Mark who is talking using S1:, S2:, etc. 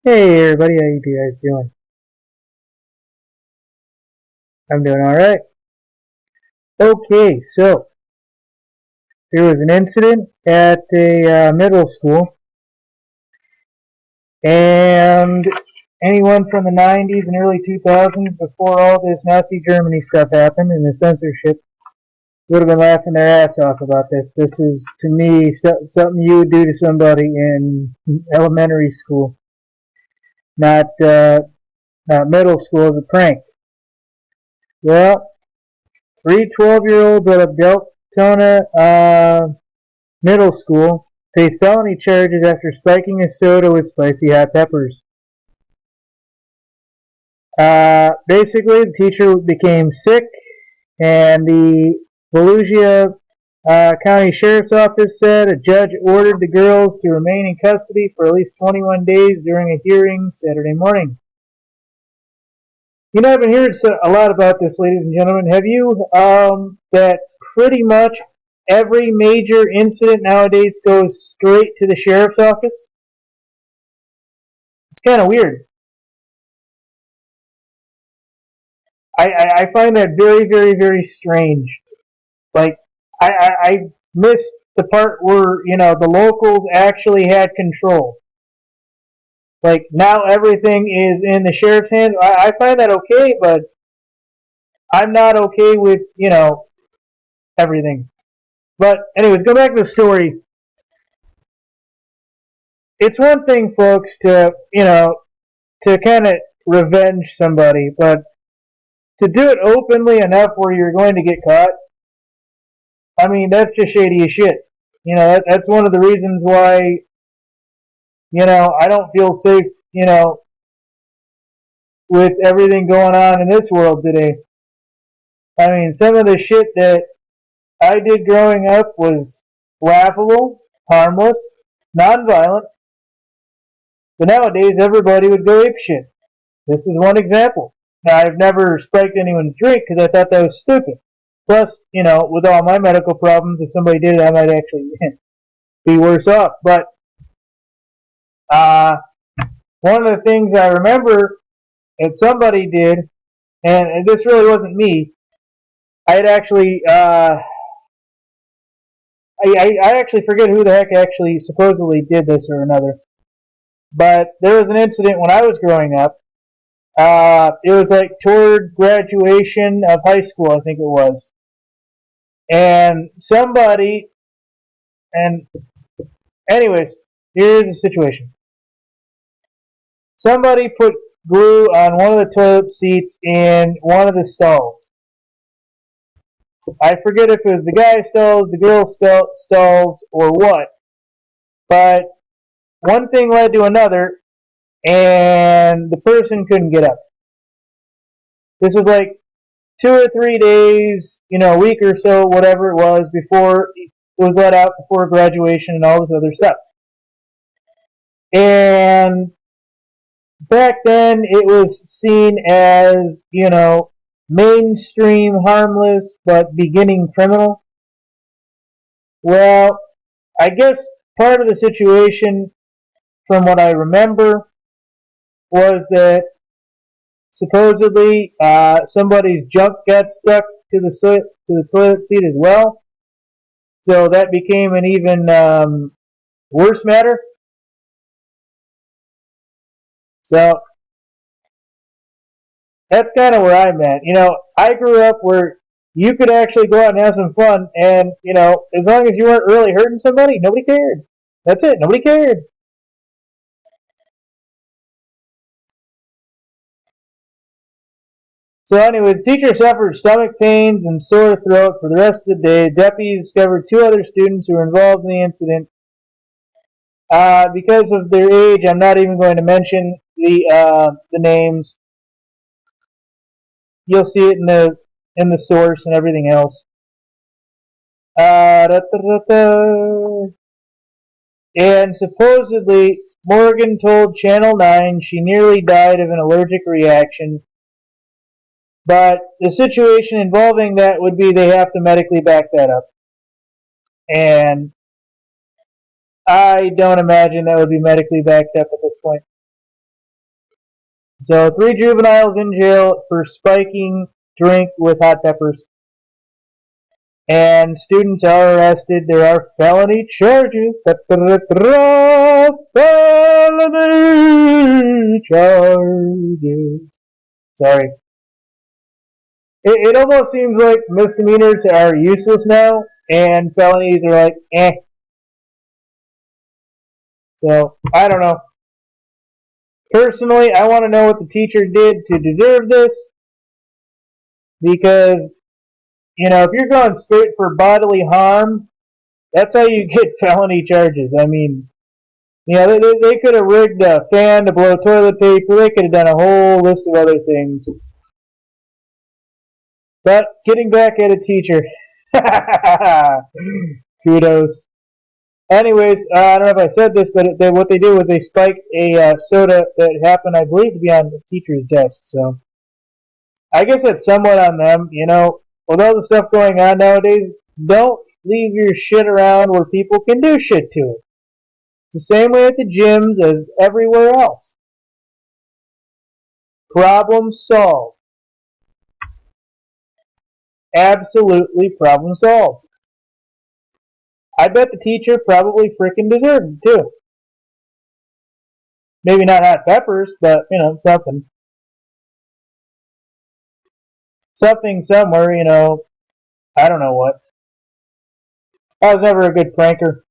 S1: Hey everybody, how you guys doing? I'm doing alright. Okay, so there was an incident at a middle school, and anyone from the 90s and early 2000s, before all this Nazi Germany stuff happened and the censorship, would have been laughing their ass off about this. This is, to me, something you would do to somebody in elementary school, not not middle school as a prank. Well, three 12-year-olds out of Deltona Middle School faced felony charges after spiking a soda with spicy hot peppers. Basically, the teacher became sick, and the Volusia County Sheriff's Office said a judge ordered the girls to remain in custody for at least 21 days during a hearing Saturday morning. You know, I've been hearing a lot about this, ladies and gentlemen. Have you? That pretty much every major incident nowadays goes straight to the sheriff's office. It's kind of weird. I find that very, very, very strange. Like, I missed the part where, the locals actually had control. Like, now everything is in the sheriff's hands. I find that okay, but I'm not okay with, everything. But, anyways, go back to the story. It's one thing, folks, to kind of revenge somebody, but to do it openly enough where you're going to get caught, I mean, that's just shady as shit. That's one of the reasons why, I don't feel safe, with everything going on in this world today. I mean, some of the shit that I did growing up was laughable, harmless, non-violent, but nowadays everybody would go apeshit. This is one example. Now, I've never spiked anyone's drink because I thought that was stupid. Plus, with all my medical problems, if somebody did it, I might actually be worse off. But uh, one of the things I remember that somebody did, and this really wasn't me, I had actually, I actually forget who the heck actually supposedly did this or another. But there was an incident when I was growing up. It was like toward graduation of high school, I think it was. And somebody, and anyways, here's the situation. Somebody put glue on one of the toilet seats in one of the stalls. I forget if it was the guy stalls, the girl stalls, or what. But one thing led to another, and the person couldn't get up. This was like 2 or 3 days, a week or so, whatever it was, before it was let out before graduation and all this other stuff. And back then, it was seen as, mainstream harmless but beginning criminal. Well, I guess part of the situation, from what I remember, was that supposedly somebody's junk got stuck to the toilet seat as well. So that became an even worse matter. So that's kind of where I'm at. I grew up where you could actually go out and have some fun, and as long as you weren't really hurting somebody, nobody cared. That's it. Nobody cared. So, anyways, teacher suffered stomach pains and sore throat for the rest of the day. Deputies discovered two other students who were involved in the incident. Because of their age, I'm not even going to mention the names. You'll see it in the source and everything else. Da, da, da, and supposedly, Morgan told Channel 9 she nearly died of an allergic reaction. But the situation involving that would be they have to medically back that up. And I don't imagine that would be medically backed up at this point. So 3 juveniles in jail for spiking drink with hot peppers. And students are arrested. There are felony charges. Felony charges. Sorry. It almost seems like misdemeanors are useless now, and felonies are like, eh. So, I don't know. Personally, I want to know what the teacher did to deserve this, because, if you're going straight for bodily harm, that's how you get felony charges. I mean, they could have rigged a fan to blow toilet paper. They could have done a whole list of other things. But getting back at a teacher. Kudos. Anyways, I don't know if I said this, but what they did was they spiked a soda that happened, I believe, to be on the teacher's desk. So I guess it's somewhat on them. With all the stuff going on nowadays, don't leave your shit around where people can do shit to it. It's the same way at the gyms as everywhere else. Problem solved. Absolutely problem solved. I bet the teacher probably freaking deserved it too. Maybe not hot peppers, but something. Something somewhere, I don't know what. I was never a good pranker.